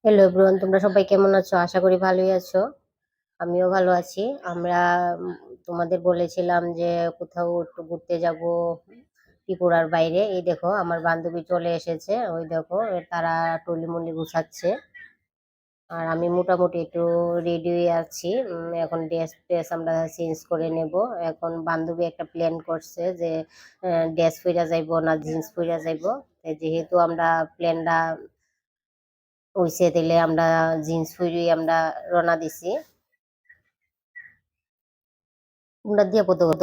Hello everyone, তোমরা সবাই কেমন আছো? আশা করি ভালোই আছো। আমিও ভালো আছি। আমরা তোমাদের বলেছিলাম যে কোথাও একটু ঘুরতে যাব ত্রিপুরার বাইরে। এই দেখো আমার বান্ধবী চলে এসেছে, ওই দেখো তারা টলিমুলি গুছাচ্ছে। আর আমি মোটামুটি একটু রেডি হয়ে আছি। এখন ড্রেস ট্রেস আমরা চেঞ্জ করে নেব। এখন বান্ধবী একটা প্ল্যান করছে যে ড্রেস পইরা যাইবো না জিন্স পইরা যাইবো। যেহেতু আমরা প্ল্যানটা হইছে, তাইলে আমরা জিন্স পরে আমরা রওনা দিছি। তোমরা দিয়ে কত কত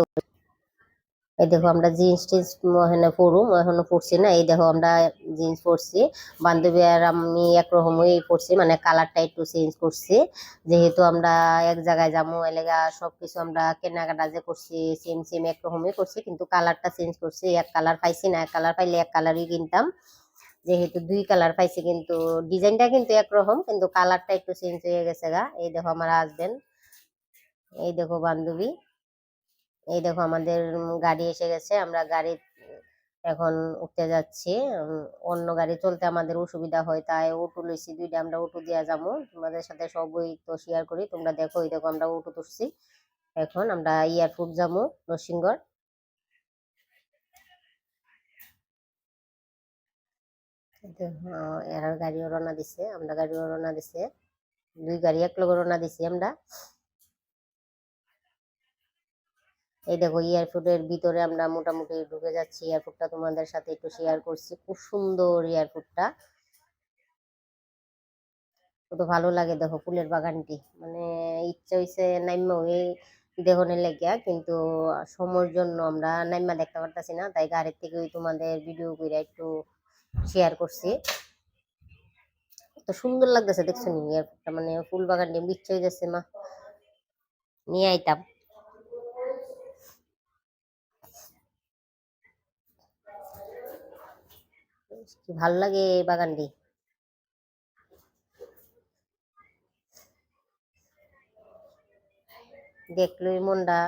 এই দেখো আমরা জিন্স টিন্স এখানে পরুম, এখনো পরছি না। এই দেখো আমরা জিন্স পরছি, বান্ধবী আর আমি একরকমই পরছি, মানে কালারটা একটু চেঞ্জ করছি। যেহেতু আমরা এক জায়গায় যাবো এলাকা সবকিছু আমরা কেনাকাটা যে করছি সেম সেম একরকমই করছি, কিন্তু কালারটা চেঞ্জ করছি। এক কালার পাইছি না, এক কালার পাইলে এক কালারই কিনতাম। যেহেতু দুই কালার পাইছি, কিন্তু ডিজাইনটা কিন্তু একরকম, কিন্তু কালারটা একটু চেঞ্জ হয়ে গেছে গা। এই দেখো আমার হাজবেন্ড, এই দেখো বান্ধবী, এই দেখো আমাদের গাড়ি এসে গেছে। আমরা গাড়ি এখন উঠতে যাচ্ছি। অন্য গাড়ি চলতে আমাদের অসুবিধা হয়, তাই অটো লইছি দুইটা, আমরা অটো দিয়া যাবো। তোমাদের সাথে সবই তো শেয়ার করি, তোমরা দেখো। এই দেখো আমরা অটো তুলছি, এখন আমরা এয়ারপোর্ট যাবো নরসিংগড়। এরা গাড়িও রওনা দিছে, আমরা গাড়িও রওনা দিছে, দুই গাড়ি এক লগে রওনা দিছি আমরা। এই দেখো এয়ারপোর্টের ভিতরে আমরা মোটামুটি ঢুকে যাচ্ছি। এয়ারপোর্টটা তোমাদের সাথে একটু শেয়ার করছি, খুব সুন্দর এয়ারপোর্টটা, কত ভালো লাগে। দেখো ফুলের বাগানটি, মানে ইচ্ছা হইছে নাইমা ওই দেহনের লেগিয়া, কিন্তু সময়ের জন্য আমরা নাইমা দেখতে পারতাছি না, তাই গাড়ির থেকে ওই তোমাদের ভিডিও করে একটু শেয়ার করছি। কত সুন্দর লাগতেছে দেখছো নি এয়ারপোর্টটা, মানে ফুল বাগানটি ইচ্ছা হয়ে যাচ্ছে মা নিয়ে আইতাম। কি ভালো লাগে এই বাগানটি, দেখলোই মনটা।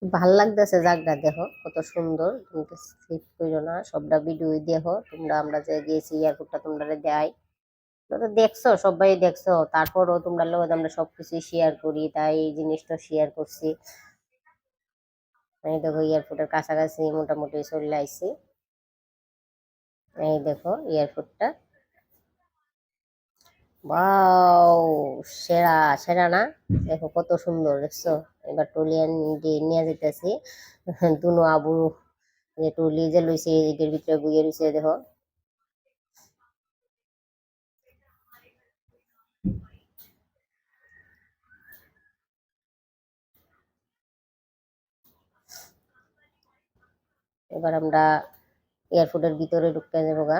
ভাল লাগতেছে জায়গা, দেখো কত সুন্দর। কিন্তু স্লিপ করো না, সবটা ভিডিও দেখো তোমরা। আমরা যে গেছি এয়ারপোর্টটা তোমরা দেয়, তোমরা তো দেখছো, সবাই দেখছো। তারপরও তোমরা লোক আমরা সবকিছু শেয়ার করি, তাই এই জিনিসটা শেয়ার করছি। এই দেখো এয়ারপোর্টের কাছাকাছি মোটামুটি চলে আইছি। এই দেখো এয়ারপোর্টটা, বাও, সেরা সেরা না? দেখো কত সুন্দর দেখছো। এবার টলিয়ান নিয়ে যেতেছি দুনো আবু, যে টলি যে লইছে এর ভিতরে বুইয়ে রয়েছে দেখো। এবার আমরা এয়ারপোর্টের ভিতরে ঢুকতে যাবো গা।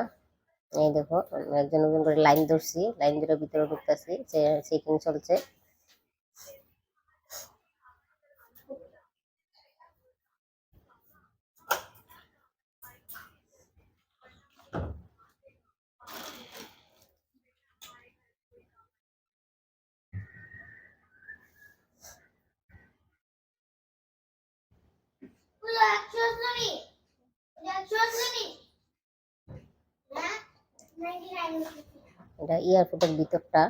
এই দেখো একজন একজন করে লাইন ধরছি, লাইন ধরে ভিতরে ঢুকতেছি, চেকিং চলছে। এটা এয়ারপোর্টের ভিতরটা।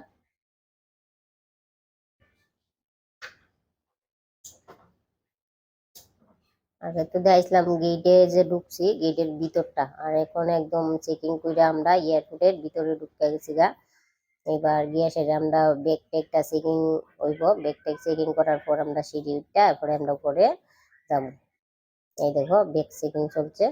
আগে তো দেখলাম গেটে যে ঢুকছি, গেটের ভিতরটা, আর এখন একদম চেকিং করে আমরা এয়ারপোর্টের ভিতরে ঢুকতে গেছি গা। এবার গিয়ে সেটা আমরা ব্যাগ ট্যাগটা চেকিং হইব, ব্যাগ ট্যাগ চেকিং করার পর আমরা সিঁড়ি উঠটা তারপরে আমরা উপরে যাবো। এই দেখো ব্যাগ চেকিং চলছে।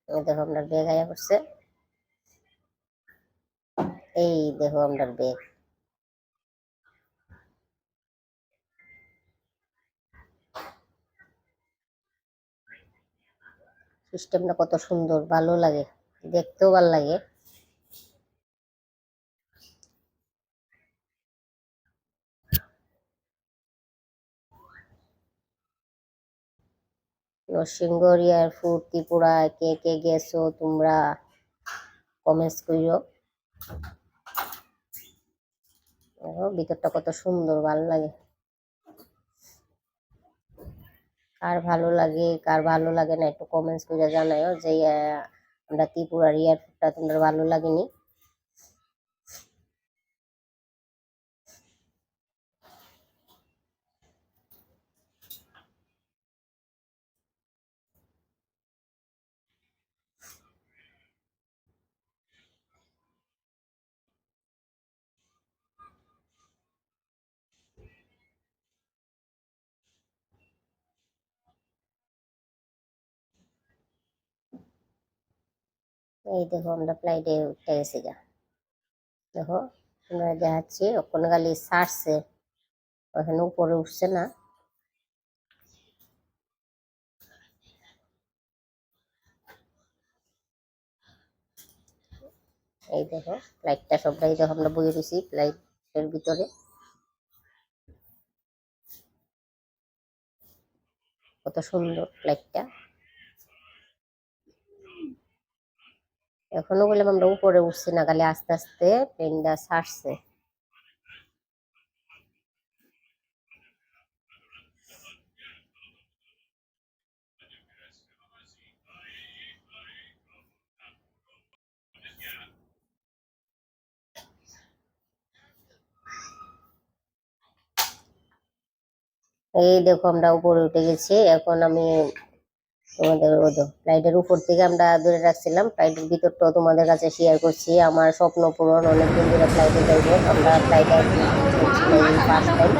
এই দেখো আমরা ব্যাগ আয়া করছে, এই দেখো আমরা ব্যাগ। সিস্টেমটা কত সুন্দর, ভালো লাগে, দেখতেও ভালো লাগে। নরসিংগড় এয়ারপোর্ট ত্রিপুরা কে কে গেছো তোমরা কমেন্টস কইরো। ভিতরটা কত সুন্দর, ভালো লাগে। কার ভালো লাগে কার ভালো লাগে না একটু কমেন্টস করে জানাও যে আমরা ত্রিপুরার এয়ারপোর্টটা তোমাদের ভালো লাগেনি। এই দেখো আমরা ফ্লাইটে উঠে গেছি গা। দেখো তোমরা দেখাচ্ছি ওখানে খালি ছাড়ছে, ওখানে উপরে উঠছে না। এই দেখো ফ্লাইটটা সবটাই দেখো আমরা বয়ে রয়েছি ফ্লাইটের ভিতরে। কত সুন্দর ফ্লাইটটা। এখনো বললাম আমরা উপরে উঠছি না, খালি আস্তে আস্তে প্লেনটা ছাড়ছে। এই দেখো আমরা উপরে উঠে গেছি। এখন আমি তোমাদের ফ্লাইটের উপর থেকে আমরা দূরে রাখছিলাম, ফ্লাইটের ভিতরটাও তোমাদের কাছে শেয়ার করছি। আমার স্বপ্ন পূরণ, অনেকদিন ধরে ফ্লাইটে যাইবো। আমরা ফ্লাইটে ফার্স্ট টাইম।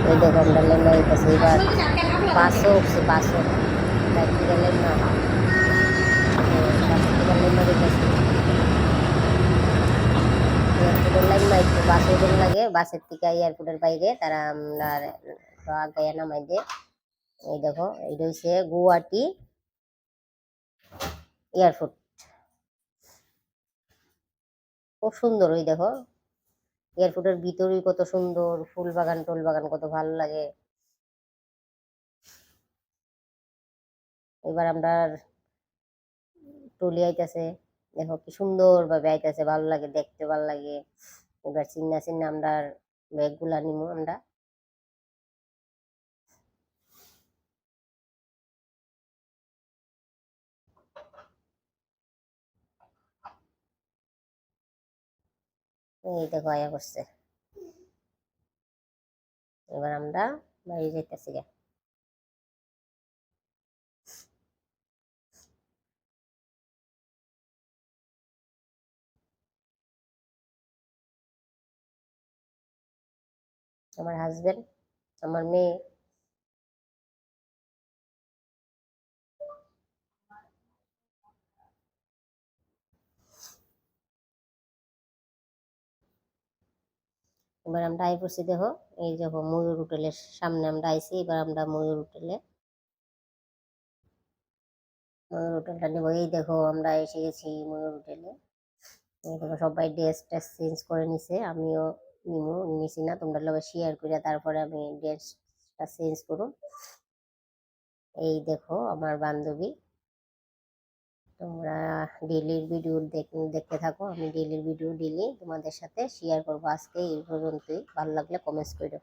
এই দেখো আমরা লেন্ডা হইতেছি এবার। বাসও উঠছি, বাসও ফ্লাইট থেকে লেন্ডা, বাস থেকে লেন্ডা হইতেছি। এয়ারপোর্টের লাইন না একটু বাসে ওজন লাগে, বাসের থেকে এয়ারপোর্টের বাইরে তারা আগাইয়া নামাই দে। এই দেখো এইটা হচ্ছে গুয়াহাটি এয়ারপোর্ট। খুব সুন্দর। ওই দেখো এয়ারপোর্টের ভিতরেই কত সুন্দর ফুল বাগান টুল বাগান, কত ভালো লাগে। এবার আমরা টলি আইতাছে, দেখো কি সুন্দর ভাবে আইতাছে, ভালো লাগে দেখতে, ভালো লাগে। এবার চিন্না চিন্না আমরা ব্যাগ গুলা নিবো আমরা। এই দেখো আয়া করছে। এবার আমরা বাইরে যাইতেছি গা। আমার হাজবেন্ড, আমার মেয়ে। এবার আমরা আই পড়ছি দেখো, এই দেখো ময়ূর হোটেলের সামনে আমরা আইছি। এবার আমরা ময়ূর হোটেলে, ময়ূর হোটেলটা নেবো। এই দেখো আমরা এসে গেছি ময়ূর হোটেলে। এই দেখো সবাই ড্রেস ট্রেস চেঞ্জ করে নিছে, আমিও নিছি না, তোমরা লগে শেয়ার করে তারপরে আমি ড্রেসটা চেঞ্জ করুম। এই দেখো আমার বান্ধবী। তোমরা ডেইলির ভিডিও দেখতে থাকো, আমি ডেইলির ভিডিও ডেইলি তোমাদের সাথে শেয়ার করবো। আজকে এই পর্যন্তই, ভালো লাগলে কমেন্টস করো।